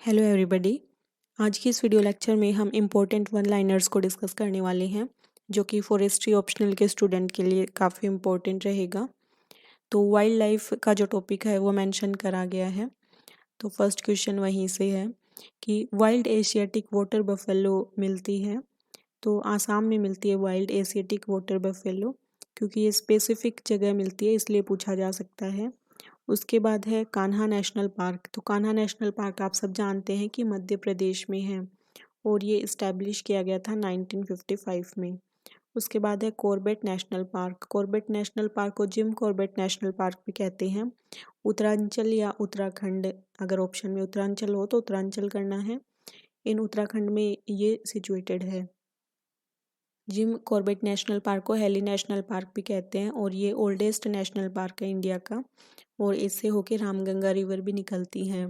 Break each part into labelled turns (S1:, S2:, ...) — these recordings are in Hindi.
S1: Hello everybody. आज की इस वीडियो लेक्चर में हम इम्पोर्टेंट वन लाइनर्स को डिस्कस करने वाले हैं जो कि फॉरेस्ट्री ऑप्शनल के स्टूडेंट के लिए काफ़ी इम्पोर्टेंट रहेगा। तो वाइल्ड लाइफ का जो टॉपिक है वो मेंशन करा गया है। तो फर्स्ट क्वेश्चन वहीं से है कि वाइल्ड एशियाटिक वाटर बफेलो मिलती है। तो आसाम में मिलती है वाइल्ड एशियाटिक वाटर बफेलो, क्योंकि ये स्पेसिफिक जगह मिलती है इसलिए पूछा जा सकता है। उसके बाद है कान्हा नेशनल पार्क। तो कान्हा नेशनल पार्क आप सब जानते हैं कि मध्य प्रदेश में है और ये इस्टेब्लिश किया गया था 1955 में। उसके बाद है Corbett national park. Corbett national park को जिम कॉर्बेट नेशनल पार्क भी कहते हैं। उत्तरांचल या उत्तराखंड, अगर ऑप्शन में उत्तरांचल हो तो उत्तरांचल करना है। इन उत्तराखंड में ये सिचुएटेड है। जिम कॉर्बेट नेशनल पार्क को हेली नेशनल पार्क भी कहते हैं और ये ओल्डेस्ट नेशनल पार्क है इंडिया का और इससे होके रामगंगा रिवर भी निकलती है।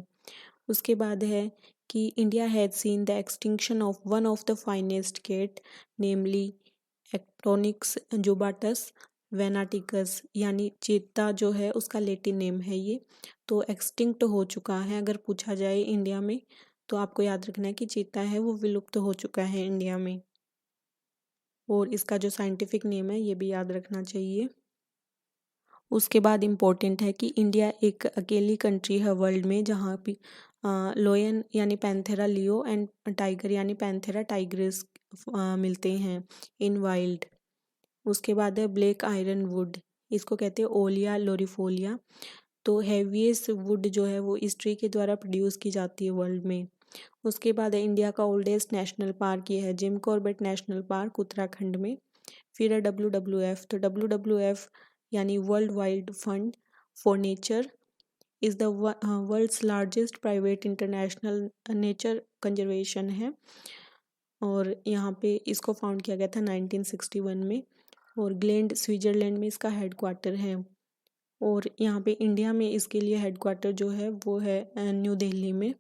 S1: उसके बाद है कि India has seen the extinction of one of the finest cat namely acinonyx jubatus venaticus, यानी चीता जो है उसका लेटिन नेम है ये। तो एक्सटिंक्ट हो चुका है अगर पूछा जाए इंडिया में, तो आपको याद रखना है कि चीता है वो विलुप्त हो चुका है इंडिया में और इसका जो साइंटिफिक नेम है ये भी याद रखना चाहिए। उसके बाद इम्पोर्टेंट है कि इंडिया एक अकेली कंट्री है वर्ल्ड में जहाँ पे लोयन यानी पैंथेरा लियो एंड टाइगर यानी पैंथेरा टाइग्रिस मिलते हैं इन वाइल्ड। उसके बाद है ब्लैक आयरन वुड, इसको कहते हैं ओलिया लोरिफोलिया। तो हैवीएस्ट वुड जो है वो इस ट्री के द्वारा प्रोड्यूस की जाती है वर्ल्ड में। उसके बाद है इंडिया का ओल्डेस्ट नेशनल पार्क, ये है Jim Corbett national park Uttarakhand में। फिर है WWF। तो WWF यानी world wide fund for nature is the world's largest private international nature conservation है और यहाँ पे इसको फाउंड किया गया था 1961 में और ग्लेंड स्विट्ज़रलैंड में इसका हेडक्वार्टर है और यहाँ पे इंडिया में इसके लिए हेडक्वार्टर जो है वो है न्यू दिल्ली में।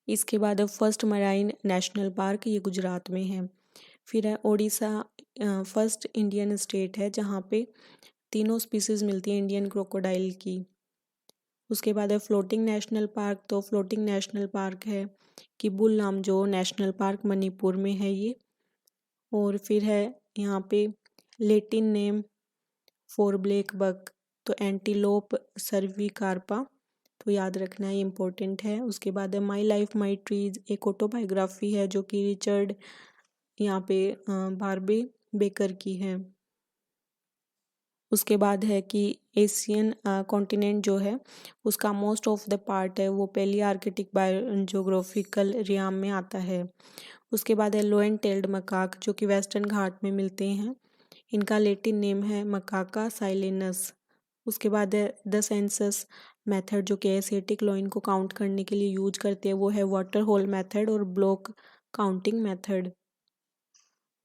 S1: इसके बाद फर्स्ट मराइन नेशनल पार्क, ये गुजरात में है। फिर है ओडिशा, फर्स्ट इंडियन स्टेट है जहाँ पे तीनों स्पीसीज मिलती है इंडियन क्रोकोडाइल की। उसके बाद है फ्लोटिंग नेशनल पार्क। तो फ्लोटिंग नेशनल पार्क है किबुल लामजो नेशनल पार्क, मणिपुर में है ये। और फिर है यहाँ पे Latin name for black buck, तो एंटीलोप सर्विकार्पा, तो याद रखना है इम्पोर्टेंट है। उसके बाद है माई लाइफ माई ट्रीज, एक ऑटोबायोग्राफी है जो कि रिचर्ड यहाँ पे बारबे बेकर की है। उसके बाद है कि एशियन कॉन्टिनेंट जो है उसका मोस्ट ऑफ द पार्ट है वो पैलियार्कटिक बायोजियोग्राफिकल रियाम में आता है। उसके बाद है लोएन टेल्ड मकाक जो कि वेस्टर्न घाट में मिलते हैं, इनका लेटिन नेम है मकाका साइलेनस। उसके बाद है द सेंसस मेथड जो कि एशियाटिक लोइन को काउंट करने के लिए यूज करते हैं, वो है वाटर होल मेथड और ब्लॉक काउंटिंग मेथड।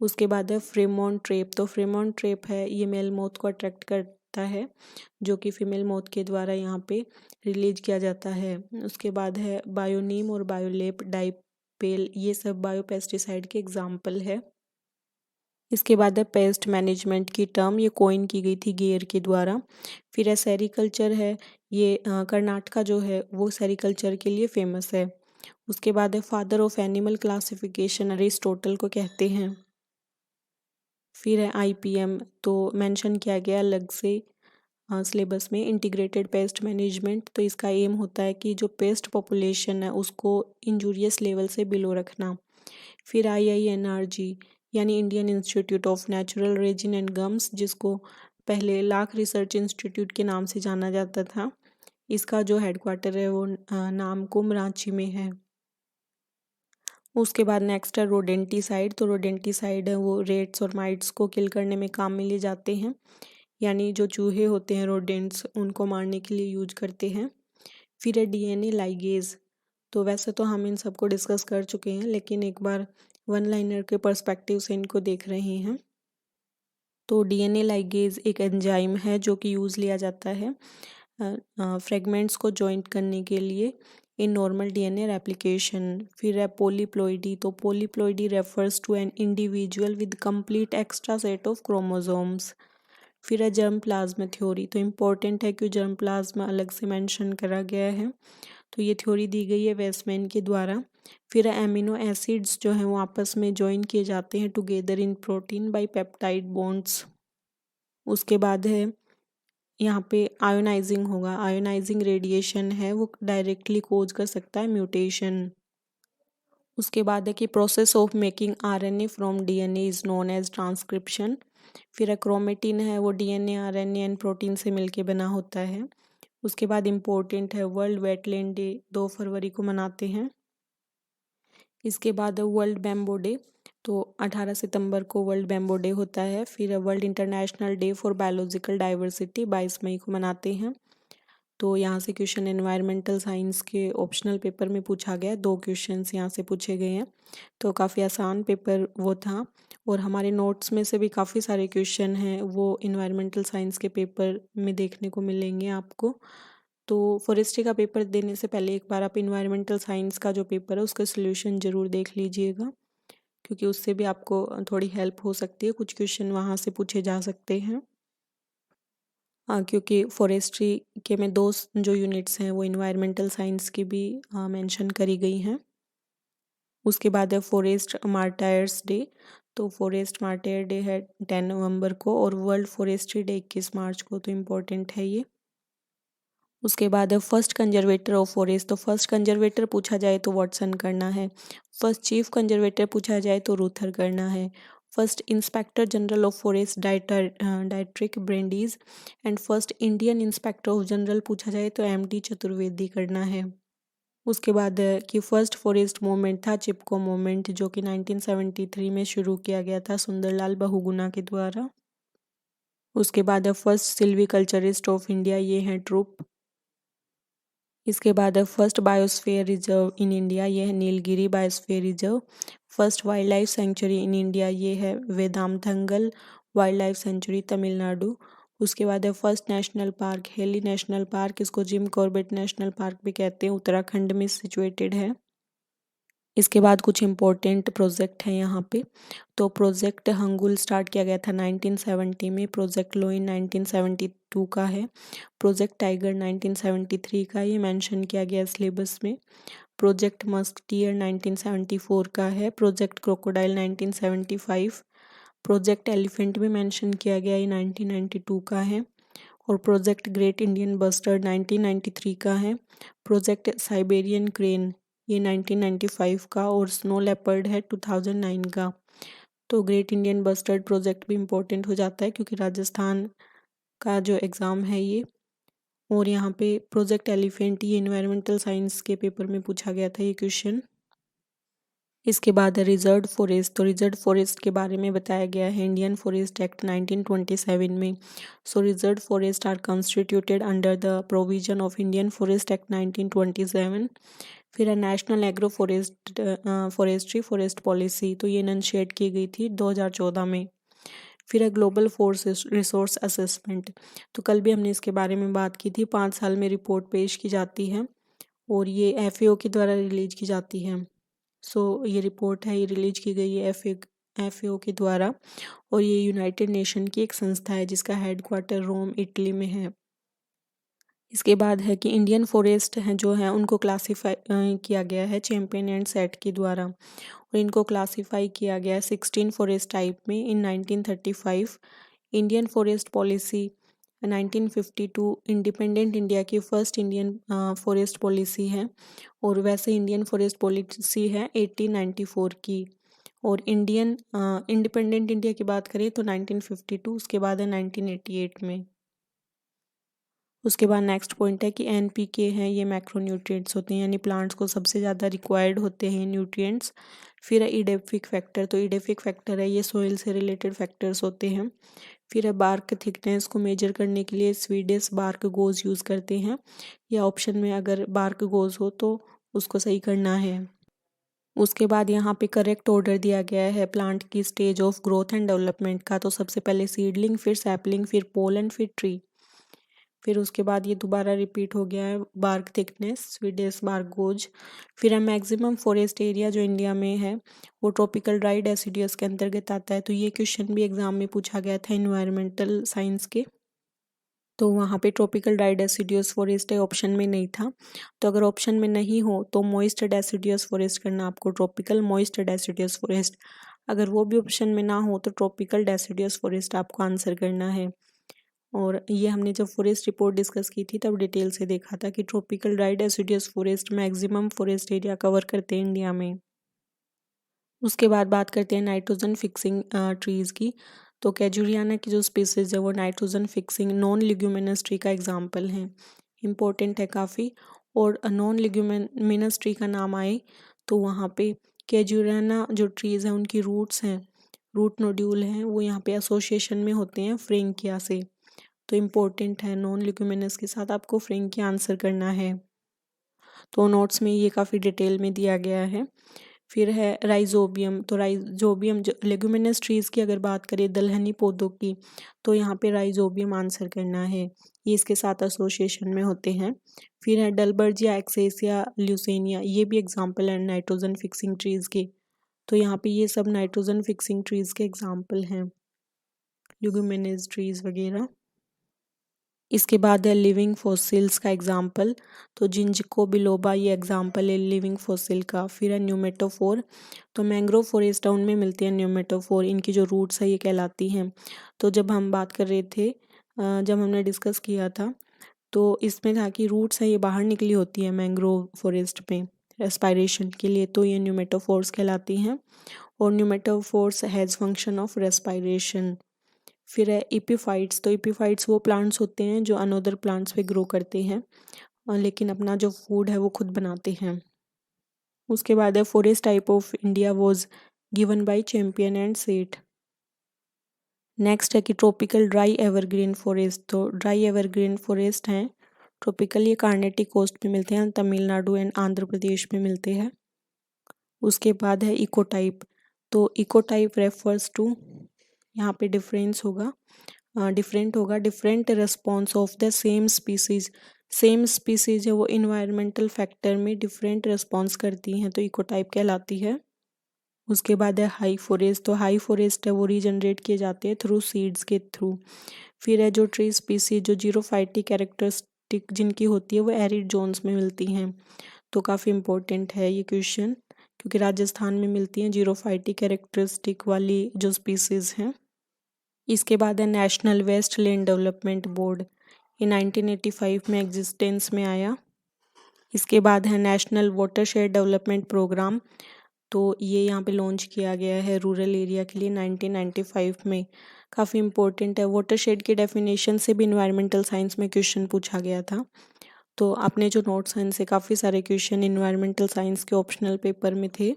S1: उसके बाद है फ्रेमोन ट्रेप। तो फ्रेमोन ट्रेप है ये मेल मोथ को अट्रैक्ट करता है जो कि फीमेल मोथ के द्वारा यहाँ पे रिलीज किया जाता है। उसके बाद है बायोनीम और बायोलेप डाइपेल, ये सब बायोपेस्टिसाइड के एग्जाम्पल है। इसके बाद है पेस्ट मैनेजमेंट की टर्म, ये कॉइन की गई थी गेयर के द्वारा। फिर है सेरिकल्चर है, ये कर्नाटका जो है वो सेरिकल्चर के लिए फेमस है। उसके बाद है father of animal classification Aristotle को कहते हैं। फिर है IPM, तो मेंशन किया गया अलग से सिलेबस में इंटीग्रेटेड पेस्ट मैनेजमेंट। तो इसका एम होता है कि जो पेस्ट पॉपुलेशन है उसको इंजूरियस लेवल से बिलो रखना। फिर IINRG यानी Indian institute of natural resin and gums, जिसको पहले लाख रिसर्च इंस्टीट्यूट के नाम से जाना जाता था, इसका जो हेडक्वार्टर है वो नामकुम रांची में है। उसके बाद नेक्स्ट है रोडेंटिसाइड। तो रोडेंटिसाइड है वो रेट्स और माइट्स को किल करने में काम में लिए जाते हैं, यानी जो चूहे होते हैं रोडेंट्स उनको मारने के लिए यूज करते हैं। फिर है DNA लाइगेज। तो वैसे तो हम इन सबको डिस्कस कर चुके हैं लेकिन एक बार वन लाइनर के पर्सपेक्टिव से इनको देख रहे हैं। तो DNA लाइगेज एक एंजाइम है जो कि यूज़ लिया जाता है फ्रेगमेंट्स को जॉइंट करने के लिए इन नॉर्मल DNA रेप्लिकेशन। फिर है पॉलीप्लॉइडी। तो polyploidy refers to an individual with complete extra set of chromosomes. फिर है जर्म प्लाज्मा थ्योरी। तो इम्पोर्टेंट है कि जर्म प्लाज्मा अलग से मेंशन करा गया है। तो ये थ्योरी दी गई है वेस्टमैन के द्वारा। फिर एमिनो एसिड्स जो हैं वो आपस में जॉइन किए जाते हैं together in protein bye peptide bonds. उसके बाद है यहाँ पे आयोनाइजिंग होगा, आयोनाइजिंग रेडिएशन है वो डायरेक्टली कोज कर सकता है म्यूटेशन। उसके बाद है कि process of making RNA from DNA is known as transcription. फिर क्रोमेटिन है वो डीएनए आरएनए एंड प्रोटीन से मिलके बना होता है। उसके बाद इम्पोर्टेंट है वर्ल्ड वेटलैंड डे 2 फरवरी को मनाते हैं। इसके बाद वर्ल्ड बैम्बो डे, तो 18 सितंबर को वर्ल्ड बैम्बो डे होता है। फिर world international day for biological diversity 22 मई को मनाते हैं। तो यहाँ से क्वेश्चन एनवायरमेंटल साइंस के ऑप्शनल पेपर में पूछा गया, 2 क्वेश्चंस यहाँ से पूछे गए हैं। तो काफ़ी आसान पेपर वो था और हमारे नोट्स में से भी काफ़ी सारे क्वेश्चन हैं वो एनवायरमेंटल साइंस के पेपर में देखने को मिलेंगे आपको। तो फॉरेस्ट्री का पेपर देने से पहले एक बार आप एनवायरमेंटल साइंस का जो पेपर है उसका सोल्यूशन ज़रूर देख लीजिएगा, क्योंकि उससे भी आपको थोड़ी हेल्प हो सकती है, कुछ क्वेश्चन वहाँ से पूछे जा सकते हैं। हाँ, क्योंकि फॉरेस्ट्री के में 2 जो यूनिट्स हैं वो एनवायरमेंटल साइंस की भी मेंशन करी गई हैं। उसके बाद है फॉरेस्ट मार्टायर्स डे, तो फॉरेस्ट मार्टायर डे है 10 नवंबर को और वर्ल्ड फॉरेस्ट्री डे 21 मार्च को, तो इम्पोर्टेंट है ये। उसके बाद है फर्स्ट कंजर्वेटर ऑफ फॉरेस्ट, तो फर्स्ट कंजर्वेटर पूछा जाए तो वाटसन करना है। फर्स्ट चीफ कंजर्वेटर पूछा जाए तो रूथर करना है। First inspector general of forest Dietrich Brandis and first Indian inspector of general पूछा जाए तो एमटी चतुर्वेदी करना है। उसके बाद कि फर्स्ट फॉरेस्ट मूवमेंट था चिपको मूवमेंट, जो कि 1973 में शुरू किया गया था सुंदरलाल बहुगुणा के द्वारा। उसके बाद फर्स्ट सिल्वीकल्चरिस्ट ऑफ इंडिया, ये हैं ट्रुप। इसके बाद first biosphere reserve in India, ये है Nilgiri biosphere reserve. First wild life sanctuary in India, ये है वेदांतंगल वाइल्ड लाइफ सेंचुरी तमिलनाडु। उसके बाद है first national park heli national park, इसको जिम कॉर्बेट नेशनल पार्क भी कहते हैं, उत्तराखंड में सिचुएटेड है। इसके बाद कुछ इम्पोर्टेंट प्रोजेक्ट हैं यहाँ पे। तो प्रोजेक्ट हंगुल स्टार्ट किया गया था 1970 में, प्रोजेक्ट लोइन 1972 का है, प्रोजेक्ट टाइगर 1973 का, ये मेंशन किया गया सिलेबस में। प्रोजेक्ट मस्कटियर 1974 का है, प्रोजेक्ट क्रोकोडाइल 1975, प्रोजेक्ट एलिफेंट भी मेंशन किया गया, ये 1992 का है। और प्रोजेक्ट ग्रेट इंडियन बस्टर्ड 1993 का है, प्रोजेक्ट साइबेरियन क्रेन ये 1995 का, और स्नो लेपर्ड है 2009 का। तो ग्रेट इंडियन बस्टर्ड प्रोजेक्ट भी इम्पोर्टेंट हो जाता है क्योंकि राजस्थान का जो एग्ज़ाम है ये। और यहाँ पे प्रोजेक्ट एलिफेंट ये इन्वायरमेंटल साइंस के पेपर में पूछा गया था ये क्वेश्चन। इसके बाद है रिजर्व फॉरेस्ट, तो रिजर्व फॉरेस्ट के बारे में बताया गया है इंडियन फॉरेस्ट एक्ट 1927 में। So reserve forest are constituted under the provision of Indian forest act 1927। फिर है national agro forestry forest policy, तो ये इनिशिएट की गई थी 2014 में। फिर है ग्लोबल फोर्स रिसोर्स असेसमेंट, तो कल भी हमने इसके बारे में बात की थी, 5 साल में रिपोर्ट पेश की जाती है और ये FAO के द्वारा रिलीज की जाती है। सो ये रिपोर्ट है, ये रिलीज की गई है FAO के द्वारा, और ये यूनाइटेड नेशन की एक संस्था है जिसका हेडक्वार्टर रोम इटली में है। इसके बाद है कि इंडियन फॉरेस्ट हैं जो हैं उनको क्लासीफाई किया गया है चैंपियन एंड सेट के द्वारा, और इनको क्लासीफाई किया गया है 16 फॉरेस्ट टाइप में इन 1935। Indian forest policy 1952 independent India की फर्स्ट इंडियन फॉरेस्ट पॉलिसी है, और वैसे इंडियन फॉरेस्ट पॉलिसी है 1894 की। और इंडियन इंडिपेंडेंट इंडिया की बात करें तो 1952, उसके बाद है 1988 में। उसके बाद नेक्स्ट पॉइंट है कि NPK हैं ये मैक्रोन्यूट्रिएंट्स होते हैं, यानी प्लांट्स को सबसे ज़्यादा रिक्वायर्ड होते हैं न्यूट्रिएंट्स। फिर है इडेफिक फैक्टर, तो इडेफिक फैक्टर है ये सोइल से रिलेटेड फैक्टर्स होते हैं। फिर है बार्क थिकनेस को मेजर करने के लिए स्वीडिश बार्क गोज यूज़ करते हैं, या ऑप्शन में अगर बार्क गोज हो तो उसको सही करना है। उसके बाद यहाँ पे करेक्ट ऑर्डर दिया गया है प्लांट की stage of growth and development का, तो सबसे पहले सीडलिंग, फिर सैपलिंग, फिर पोल एंड फिर ट्री। फिर उसके बाद ये दोबारा रिपीट हो गया है bark thickness Swedish bark gauge. फिर है मैक्सिमम फॉरेस्ट एरिया जो इंडिया में है वो ट्रॉपिकल ड्राई डेसिडियस के अंतर्गत आता है, तो ये क्वेश्चन भी एग्जाम में पूछा गया था इन्वायरमेंटल साइंस के। तो वहाँ पे ट्रॉपिकल ड्राई डेसिडियस फॉरेस्ट है, ऑप्शन में नहीं था। तो अगर ऑप्शन में नहीं हो तो मॉइस्ट डेसिडियस फॉरेस्ट करना आपको, ट्रॉपिकल मॉइस्ट डेसिडियस फॉरेस्ट। अगर वो भी ऑप्शन में ना हो तो ट्रॉपिकल डेसिडियस फॉरेस्ट आपको आंसर करना है। और ये हमने जब फॉरेस्ट रिपोर्ट डिस्कस की थी तब डिटेल से देखा था कि tropical dry deciduous forest maximum forest area cover करते हैं इंडिया में। उसके बाद बात करते हैं नाइट्रोजन फिक्सिंग ट्रीज़ की। तो कैजुरियाना की जो स्पीसीज है वो nitrogen fixing non leguminous tree का एग्जाम्पल है, इम्पोर्टेंट है काफ़ी। और नॉन लिग्यूमिनस ट्री का नाम आए तो वहाँ पे कैजुरियाना जो ट्रीज़ हैं उनकी रूट्स हैं, रूट नोड्यूल हैं, वो यहाँ पे एसोसिएशन में होते हैं फ्रेंकिया से। तो इम्पोर्टेंट है, नॉन लिग्यूमिनस के साथ आपको फ्रेंकिया आंसर करना है। तो नोट्स में ये काफ़ी डिटेल में दिया गया है। फिर है राइजोबियम। तो राइजोबियम लेगुमिनस ट्रीज़ की अगर बात करें, दलहनी पौधों की, तो यहाँ पे राइजोबियम आंसर करना है, ये इसके साथ एसोसिएशन में होते हैं। फिर है डलबर्जिया एक्सेसिया ल्यूसेनिया, ये भी एग्जाम्पल है नाइट्रोजन फिक्सिंग ट्रीज़ के। तो यहाँ पे ये सब नाइट्रोजन फिक्सिंग ट्रीज़ के एग्जाम्पल हैं, लेगुमिनस ट्रीज़ वगैरह। इसके बाद है लिविंग फॉसिल्स का एग्जाम्पल। तो जिंजको बिलोबा ये एग्जाम्पल है लिविंग फॉसिल का। फिर है न्यूमेटोफोर। तो मैंग्रोव फॉरेस्ट टाउन में मिलते हैं न्यूमेटोफोर, इनकी जो रूट्स है ये कहलाती हैं। तो जब हम बात कर रहे थे, जब हमने डिस्कस किया था तो इसमें था कि रूट्स है ये बाहर निकली होती है मैंग्रोव फॉरेस्ट में रेस्पायरेशन के लिए, तो ये न्यूमेटोफोर्स कहलाती हैं। और pneumatophores has function of respiration. फिर है इपीफाइट्स। तो इपीफाइट्स वो प्लांट्स होते हैं जो अनदर प्लांट्स पे ग्रो करते हैं, लेकिन अपना जो फूड है वो खुद बनाते हैं। उसके बाद है forest type of India was given by champion and सेठ। नेक्स्ट है कि ट्रॉपिकल ड्राई एवरग्रीन फॉरेस्ट। तो ड्राई एवरग्रीन फॉरेस्ट हैं ट्रॉपिकल, ये कार्नेटिक कोस्ट पे मिलते हैं, तमिलनाडु एंड आंध्र प्रदेश में मिलते हैं। उसके बाद है इकोटाइप। तो इकोटाइप रेफर्स टू, यहाँ पे डिफरेंस होगा, different response of the same species. Same species है वो इन्वायरमेंटल फैक्टर में डिफरेंट रेस्पॉन्स करती हैं, तो इकोटाइप कहलाती है। उसके बाद है हाई फॉरेस्ट। तो हाई फॉरेस्ट है वो रीजनरेट किए जाते हैं थ्रू सीड्स के थ्रू। फिर है जो ट्री स्पीसीज जो जीरोफाइटिक कैरेक्टरिस्टिक जिनकी होती है वो एरिड जोन्स में मिलती हैं। तो काफ़ी इम्पोर्टेंट है ये क्वेश्चन, क्योंकि राजस्थान में मिलती हैं जीरोफाइटिक कैरेक्टरिस्टिक वाली जो स्पीसीज हैं। इसके बाद है national waste land development board, ये 1985 में एग्जिस्टेंस में आया। इसके बाद है नेशनल वाटरशेड डेवलपमेंट प्रोग्राम। तो ये यहाँ पे लॉन्च किया गया है रूरल एरिया के लिए 1995 में। काफ़ी इम्पोर्टेंट है, वाटरशेड की डेफिनेशन से भी इन्वायरमेंटल साइंस में क्वेश्चन पूछा गया था। तो अपने जो नोट्स हैं इनसे काफ़ी सारे क्वेश्चन इन्वायरमेंटल साइंस के ऑप्शनल पेपर में थे।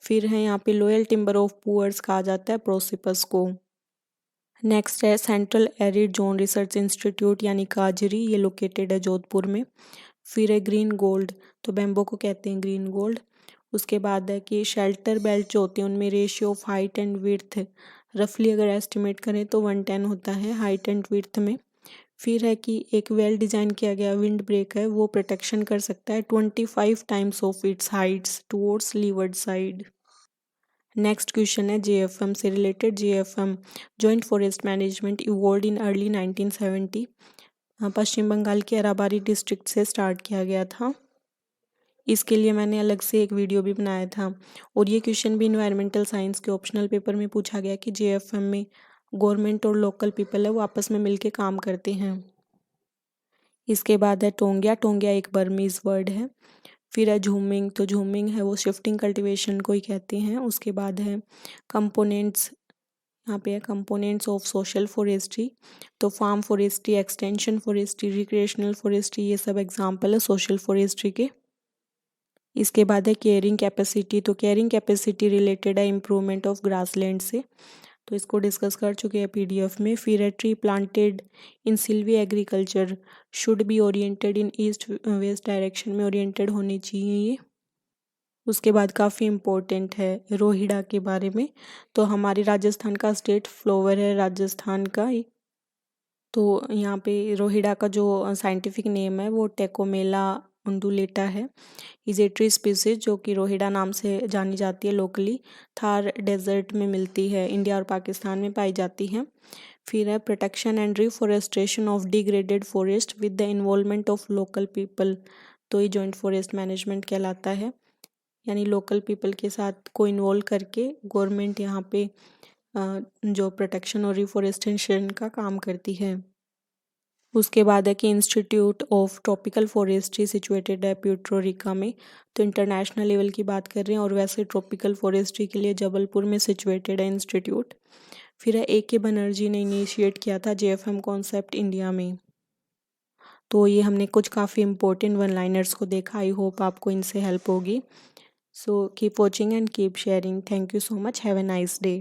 S1: फिर है यहाँ पे लोयल टिम्बर ऑफ पुअर्स कहा जाता है प्रोसिपस को। नेक्स्ट है central arid zone research institute यानी काजरी, ये लोकेटेड है जोधपुर में। फिर है ग्रीन गोल्ड। तो बैम्बो को कहते हैं ग्रीन गोल्ड। उसके बाद है कि शेल्टर बेल्ट जो होते हैं उनमें ratio of height and width रफली अगर एस्टिमेट करें तो 110 होता है हाइट एंड विड्थ में। फिर है कि एक वेल डिज़ाइन किया गया विंड ब्रेक है वो प्रोटेक्शन कर सकता है 25 times of its heights towards leeward side. Next question है जेएफएम से related. JFM joint forest management evolve in early 1970, Paschim Bengal के अराबारी डिस्ट्रिक्ट से स्टार्ट किया गया था। इसके लिए मैंने अलग से एक वीडियो भी बनाया था। और ये क्वेश्चन भी इन्वायरमेंटल साइंस के ऑप्शनल पेपर में पूछा गया कि जेएफएम में गवर्नमेंट और लोकल पीपल है वो आपस में मिलके काम करते हैं। इसके बाद है टोंगिया। टोंगिया एक बर्मीज वर्ड है। फिर है झूमिंग। तो झूमिंग है वो शिफ्टिंग कल्टीवेशन को ही कहते हैं। उसके बाद है कंपोनेंट्स, यहाँ पे है कंपोनेंट्स ऑफ सोशल फॉरेस्ट्री। तो farm forestry, extension forestry, recreational forestry, ये सब एग्जाम्पल है सोशल फॉरेस्ट्री के। इसके बाद है केयरिंग कैपेसिटी। तो केयरिंग कैपेसिटी रिलेटेड है इम्प्रूवमेंट ऑफ ग्रासलैंड से, तो इसको डिस्कस कर चुके हैं पीडीएफ में। फिर है tree planted in Silvi agriculture should be oriented in east west direction में ओरिएंटेड होनी चाहिए ये। उसके बाद काफ़ी इम्पोर्टेंट है रोहिड़ा के बारे में। तो हमारे राजस्थान का स्टेट फ्लावर है राजस्थान का। तो यहाँ पे रोहिड़ा का जो साइंटिफिक नेम है वो टेकोमेला उंडुलेटा है। इज ए ट्री स्पीसीज जो कि रोहिड़ा नाम से जानी जाती है लोकली। थार डेजर्ट में मिलती है, इंडिया और पाकिस्तान में पाई जाती है। फिर है protection and reforestation of degraded forest with the involvement of local people. तो ये जॉइंट फॉरेस्ट मैनेजमेंट कहलाता है, यानी लोकल पीपल के साथ को इन्वॉल्व करके गवर्नमेंट यहाँ पे जो प्रोटेक्शन और रिफॉरेस्टेशन का काम करती है। उसके बाद है कि institute of tropical forestry situated है प्यूर्टो रिका में। तो इंटरनेशनल लेवल की बात कर रहे हैं और वैसे ट्रॉपिकल फॉरेस्ट्री के लिए जबलपुर में सिचुएटेड है इंस्टीट्यूट। फिर है AK बनर्जी ने इनिशिएट किया था JFM कॉन्सेप्ट इंडिया में। तो ये हमने कुछ काफ़ी इंपॉर्टेंट वन लाइनर्स को देखा। आई होप आपको इनसे हेल्प होगी। So keep watching and keep sharing. Thank you so much. Have a nice day.